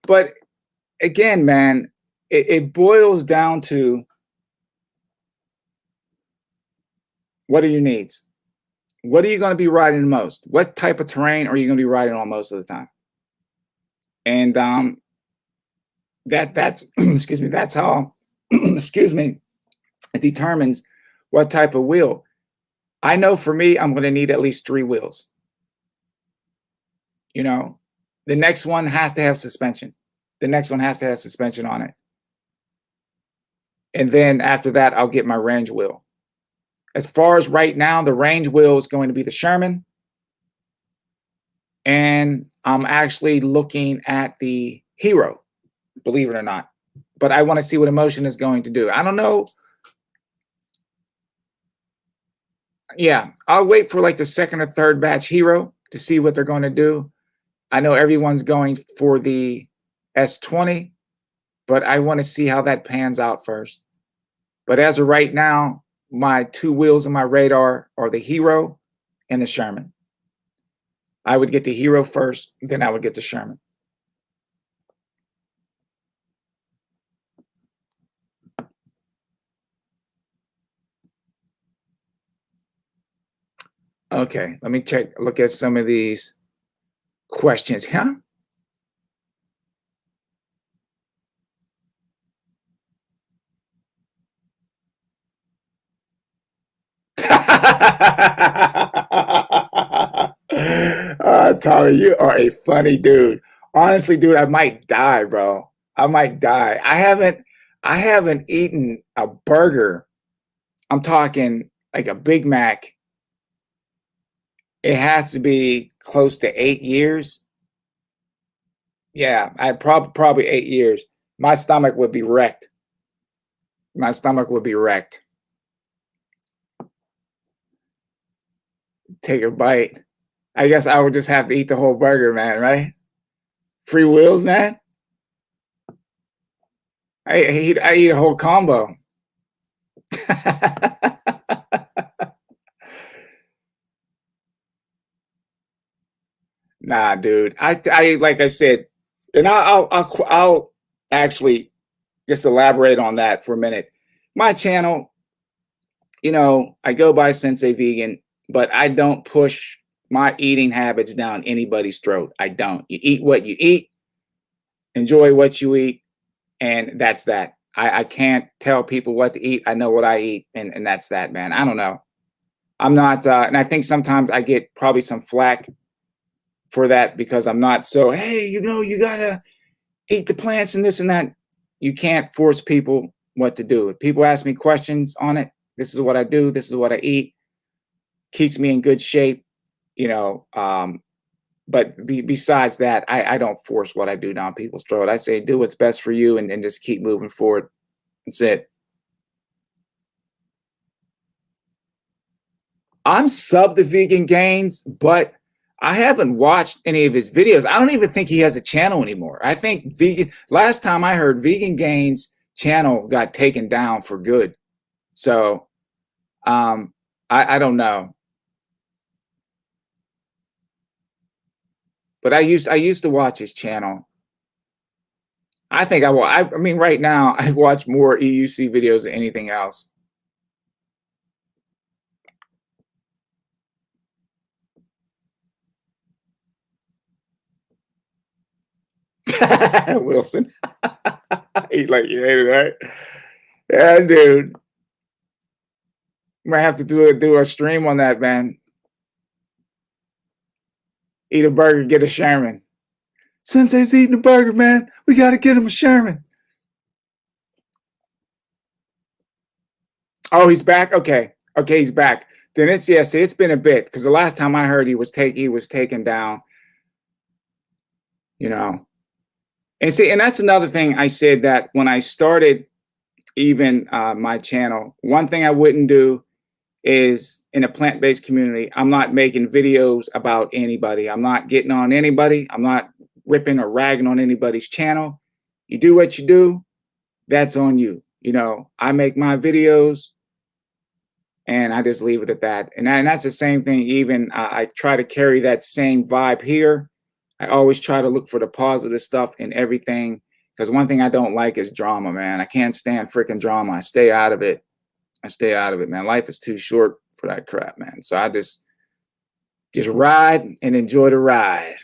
But again, man, it boils down to what are your needs? What are you going to be riding the most? What type of terrain are you going to be riding on most of the time? And that's excuse me, that's how excuse me, it determines what type of wheel. I know for me, I'm going to need at least 3 wheels. You know, the next one has to have suspension. The next one has to have suspension on it. And then after that, I'll get my range wheel. As far as right now, the range wheel is going to be the Sherman. And I'm actually looking at the Hero, believe it or not. But I want to see what Emotion is going to do. I don't know Yeah, I'll wait for like the second or third batch hero to see what they're going to do. I know everyone's going for the S20, but I want to see how that pans out first. But as of right now, my two wheels on my radar are the Hero and the Sherman. I would get the Hero first, then I would get the Sherman. Okay, let me look at some of these questions. Huh? Tommy, you are a funny dude. Honestly, dude, I might die, bro. I might die. I haven't eaten a burger. I'm talking like a Big Mac. It has to be close to 8 years. Yeah, I probably 8 years. My stomach would be wrecked. My stomach would be wrecked. Take a bite. I guess I would just have to eat the whole burger, man, right? Free wheels, man. I eat a whole combo. Nah, dude. I like I said, and I'll actually just elaborate on that for a minute. My channel, I go by Sensei Vegan, but I don't push my eating habits down anybody's throat. I don't. You eat what you eat, enjoy what you eat, and that's that. I can't tell people what to eat. I know what I eat, and that's that, man. I don't know. I'm not, and I think sometimes I get probably some flack for that because I'm not so, hey, you gotta eat the plants and this and that. You can't force people what to do. If people ask me questions on it, this is what I do, this is what I eat, keeps me in good shape, but besides that, I don't force what I do down people's throat. I say do what's best for you and just keep moving forward. That's it. I'm sub to Vegan Gains, but I haven't watched any of his videos. I don't even think he has a channel anymore. I think last time I heard, Vegan Gains channel got taken down for good. So I don't know. But I used to watch his channel. I think I mean, right now I watch more EUC videos than anything else. Wilson. He like you hate it, right? Yeah, dude. Might have to do a stream on that, man. Eat a burger, get a Sherman. Sensei's eating a burger, man. We got to get him a Sherman. Oh, he's back. Okay, he's back. Then it's been a bit because the last time I heard he was taken down. And see, and that's another thing I said that when I started even my channel, one thing I wouldn't do is in a plant-based community, I'm not making videos about anybody. I'm not getting on anybody. I'm not ripping or ragging on anybody's channel. You do what you do, that's on you. I make my videos and I just leave it at that. And that's the same thing. Even I try to carry that same vibe here. I always try to look for the positive stuff in everything because one thing I don't like is drama, man. I can't stand freaking drama. I stay out of it. Man. Life is too short for that crap, man. So I just ride and enjoy the ride,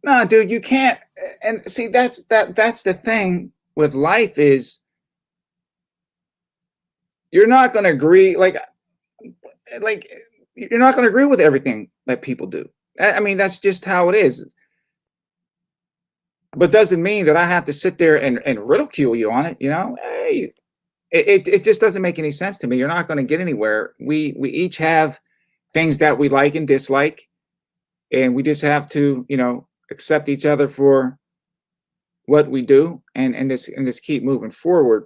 No, dude, you can't. And see, that's the thing with life is you're not going to agree. Like you're not going to agree with everything that people do. I mean, that's just how it is. But doesn't mean that I have to sit there and ridicule you on it. Hey, it just doesn't make any sense to me. You're not going to get anywhere. We each have things that we like and dislike, and we just have to, accept each other for what we do and just keep moving forward.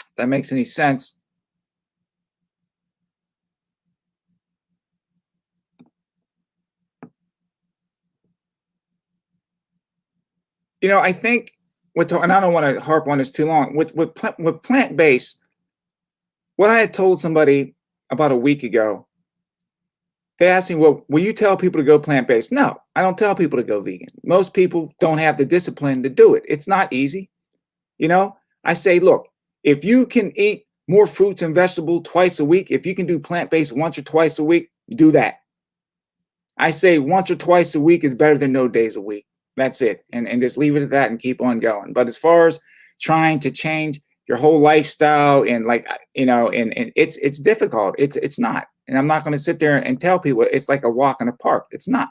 If that makes any sense. I think and I don't want to harp on this too long. With plant-based, what I had told somebody about a week ago, they asked me, well, will you tell people to go plant-based? No, I don't tell people to go vegan. Most people don't have the discipline to do it. It's not easy. I say, look, if you can eat more fruits and vegetables twice a week, if you can do plant-based once or twice a week, do that. I say once or twice a week is better than no days a week. That's it. And just leave it at that and keep on going. But as far as trying to change your whole lifestyle and and it's difficult. It's not. And I'm not going to sit there and tell people it's like a walk in the park. It's not.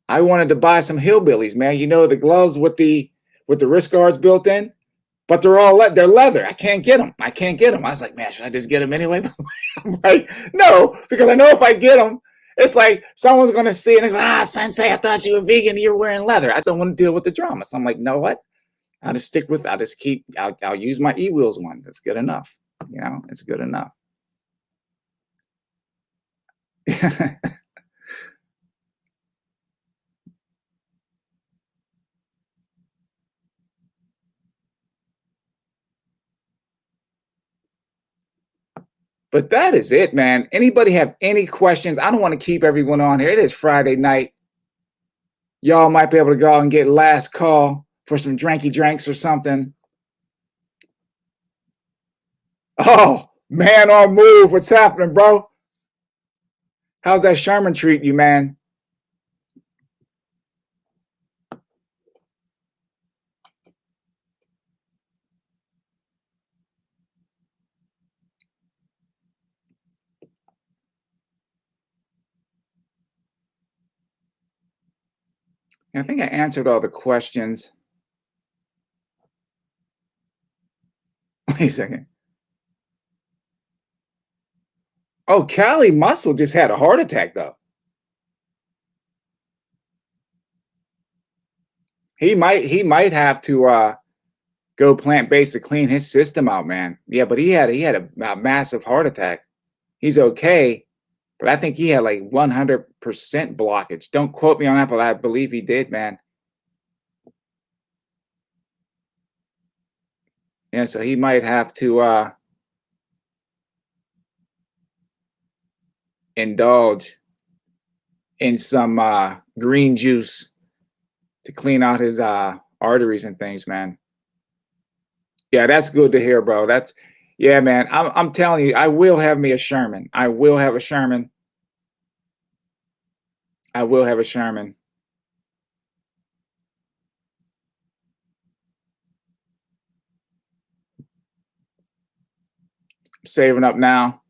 I wanted to buy some hillbillies, man. The gloves with the wrist guards built in, but they're leather. I can't get them. I was like, man, should I just get them anyway? I'm like, no, because I know if I get them, it's like someone's going to see it and go, Sensei, I thought you were vegan. You're wearing leather. I don't want to deal with the drama. So I'm like, know what? I'll use my E-Wheels ones. It's good enough. It's good enough. But that is it, man. Anybody have any questions? I don't want to keep everyone on here. It is Friday night. Y'all might be able to go out and get last call for some drinky drinks or something. Oh, man on move. What's happening, bro? How's that Sherman treat you, man? I think I answered all the questions. Wait a second. Oh, Cali Muscle just had a heart attack, though. He might have to go plant-based to clean his system out, man. Yeah, but he had a massive heart attack. He's okay, but I think he had like 100% blockage. Don't quote me on that, but I believe he did, man. Yeah, so he might have to indulge in some green juice to clean out his arteries and things, man. Yeah, that's good to hear, bro. Yeah, man. I'm telling you, I will have me a Sherman. I will have a Sherman. I will have a Sherman. I'm saving up now.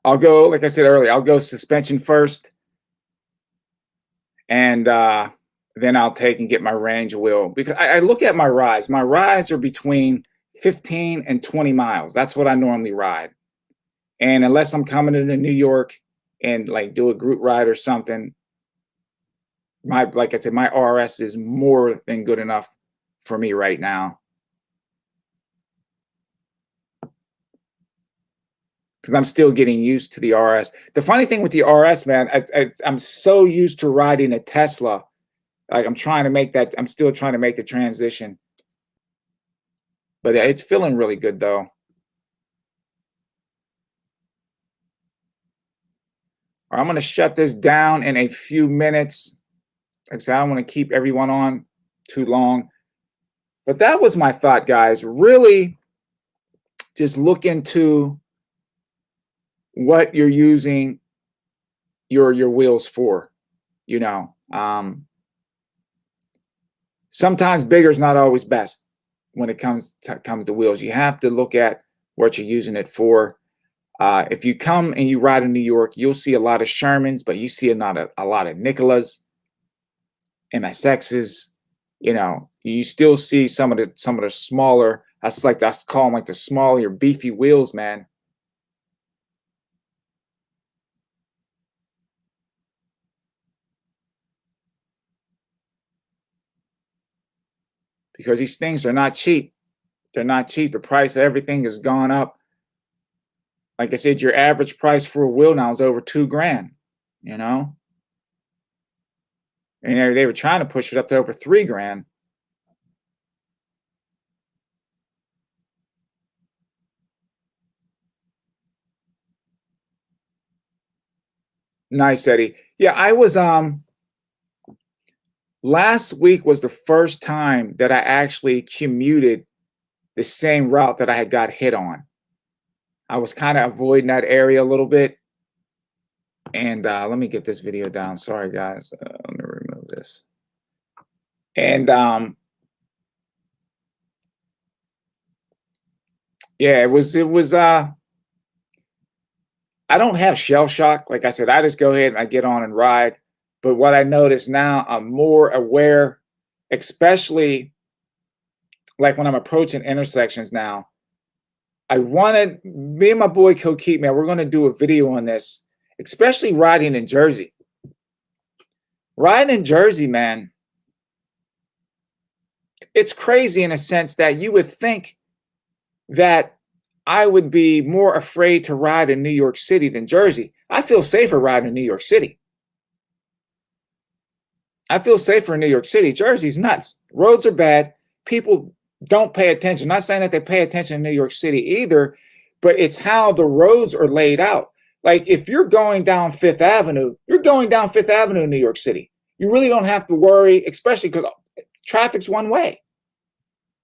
I'll go, like I said earlier, I'll go suspension first. And then I'll take and get my range wheel, because I look at my rides. My rides are between 15 and 20 miles. That's what I normally ride. And unless I'm coming into New York and like do a group ride or something, like I said, my RS is more than good enough for me right now. Because I'm still getting used to the RS. The funny thing with the RS, man, I'm so used to riding a Tesla. Like I'm still trying to make the transition. But it's feeling really good, though. I'm going to shut this down in a few minutes. Like I said, I don't want to keep everyone on too long. But that was my thought, guys. Really just look into what you're using your wheels for. Sometimes bigger is not always best when it comes to wheels. You have to look at what you're using it for. If you come and you ride in New York, you'll see a lot of Shermans, but you see a lot of Nikolas, MSXs. You still see some of the smaller. That's call them like the smaller, beefy wheels, man. Because these things are not cheap. They're not cheap. The price of everything has gone up. Like I said, your average price for a wheel now is over $2,000, you know? And they were trying to push it up to over $3,000. Nice, Eddie. Yeah, I was last week was the first time that I actually commuted the same route that I had got hit on. I was kind of avoiding that area a little bit. And let me get this video down. Sorry, guys. Let me remove this. And yeah, it was I don't have shell shock. Like I said, I just go ahead and I get on and ride. But what I notice now, I'm more aware, especially like when I'm approaching intersections now. Me and my boy Coquette, man, we're going to do a video on this, especially riding in Jersey. Riding in Jersey, man, it's crazy in a sense that you would think that I would be more afraid to ride in New York City than Jersey. I feel safer riding in New York City. I feel safer in New York City. Jersey's nuts. Roads are bad. People don't pay attention. Not saying that they pay attention in New York City either, but it's how the roads are laid out. Like if you're going down Fifth Avenue, you're going down Fifth Avenue in New York City. You really don't have to worry, especially because traffic's one way.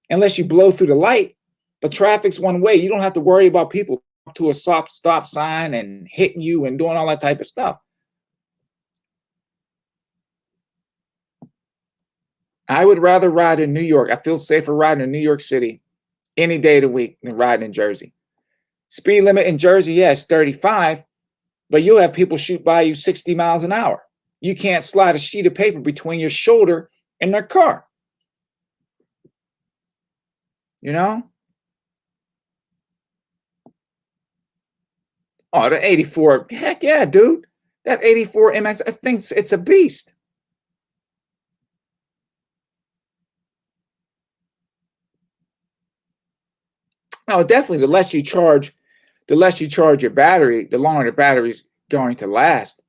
Unless you blow through the light, but traffic's one way. You don't have to worry about people to a stop sign and hitting you and doing all that type of stuff. I would rather ride in New York. I feel safer riding in New York City any day of the week than riding in Jersey. Speed limit in Jersey, yes, 35, but you'll have people shoot by you 60 miles an hour. You can't slide a sheet of paper between your shoulder and their car. You know? Oh, the 84, heck yeah, dude. That 84 MS, I think it's a beast. Oh, definitely. The less you charge your battery, the longer the battery's going to last.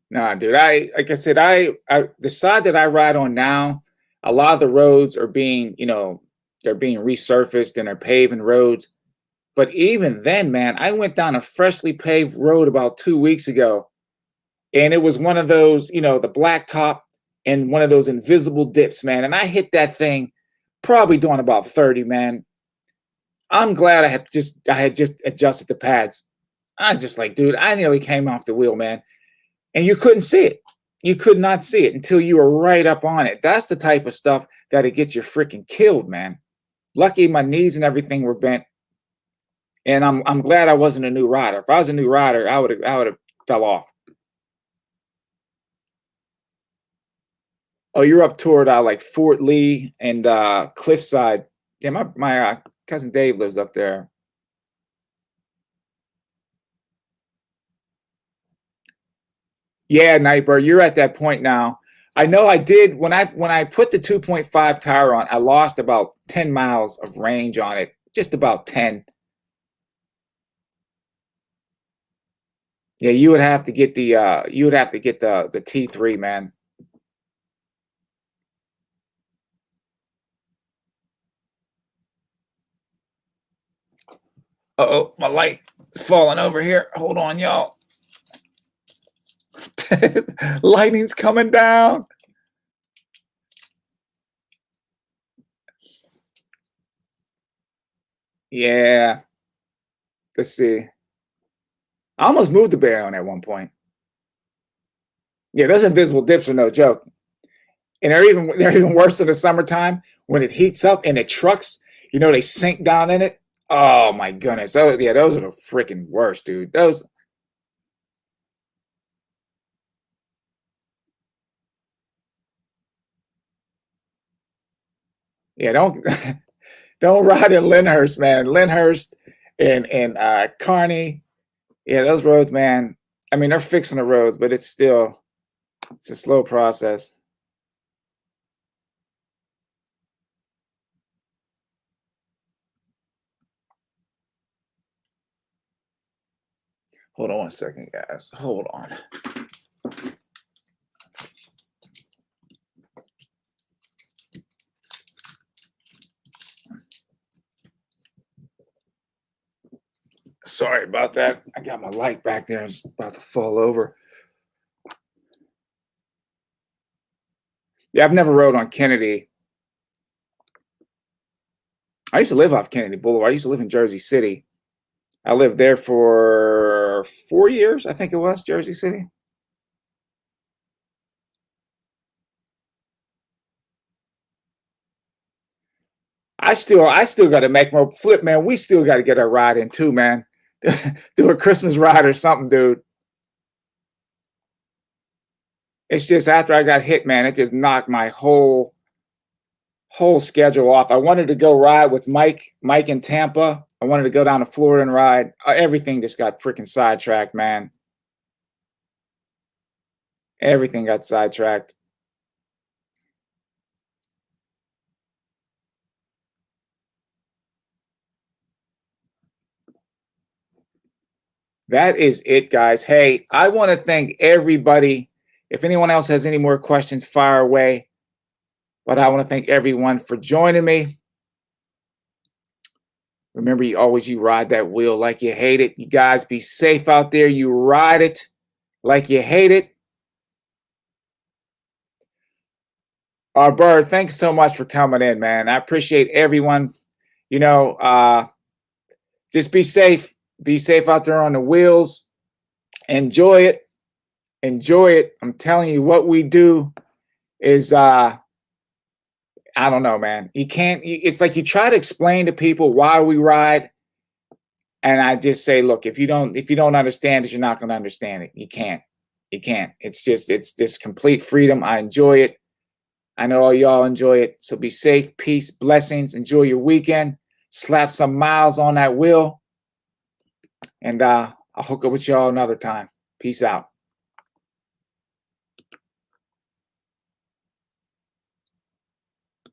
Nah, dude. Like I said, the side that I ride on now, a lot of the roads are being, they're being resurfaced and they're paving roads. But even then, man, I went down a freshly paved road about 2 weeks ago, and it was one of those, the blacktop and one of those invisible dips, man. And I hit that thing probably doing about 30, man. I'm glad I had just adjusted the pads. I just like, dude, I nearly came off the wheel, man. And you couldn't see it. You could not see it until you were right up on it. That's the type of stuff that'll get you freaking killed, man. Lucky my knees and everything were bent. And I'm glad I wasn't a new rider. If I was a new rider, I would have fell off. Oh, you're up toward like Fort Lee and Cliffside. Yeah, my cousin Dave lives up there. Yeah, Nightbird, you're at that point now. I know I did when I put the 2.5 tire on, I lost about 10 miles of range on it. Just about 10. Yeah, you would have to get the T3, man. Uh-oh, my light is falling over here. Hold on, y'all. Lightning's coming down. Yeah. Let's see. I almost moved the Bayon at one point. Yeah, those invisible dips are no joke. And they're even worse in the summertime when it heats up and the trucks, they sink down in it. Oh my goodness. Oh yeah, those are the freaking worst, dude. Those. Yeah, don't ride in Lyndhurst, man. Lyndhurst and Kearney. Yeah, those roads, man. I mean, they're fixing the roads, but it's a slow process. Hold on one second, guys. Hold on. Sorry about that. I got my light back there. It's about to fall over. Yeah, I've never rode on Kennedy. I used to live off Kennedy Boulevard. I used to live in Jersey City. I lived there for 4 years, I think it was, Jersey City. I still got to make more flip, man. We still got to get our ride in too, man. Do a Christmas ride or something, dude. It's just after I got hit, man, it just knocked my whole schedule off. I wanted to go ride with Mike in Tampa. I wanted to go down to Florida and ride. Everything just got freaking sidetracked, man. Everything got sidetracked. That is it, guys. Hey, I want to thank everybody. If anyone else has any more questions, fire away. But I want to thank everyone for joining me. Remember, you ride that wheel like you hate it. You guys be safe out there. You ride it like you hate it. Bird, thanks so much for coming in, man. I appreciate everyone. Just be safe. Be safe out there on the wheels. Enjoy it. Enjoy it. I'm telling you, what we do is, I don't know, man. It's like you try to explain to people why we ride. And I just say, look, if you don't understand it, you're not going to understand it. You can't. It's this complete freedom. I enjoy it. I know all y'all enjoy it. So be safe, peace, blessings. Enjoy your weekend. Slap some miles on that wheel. And I'll hook up with y'all another time. Peace out.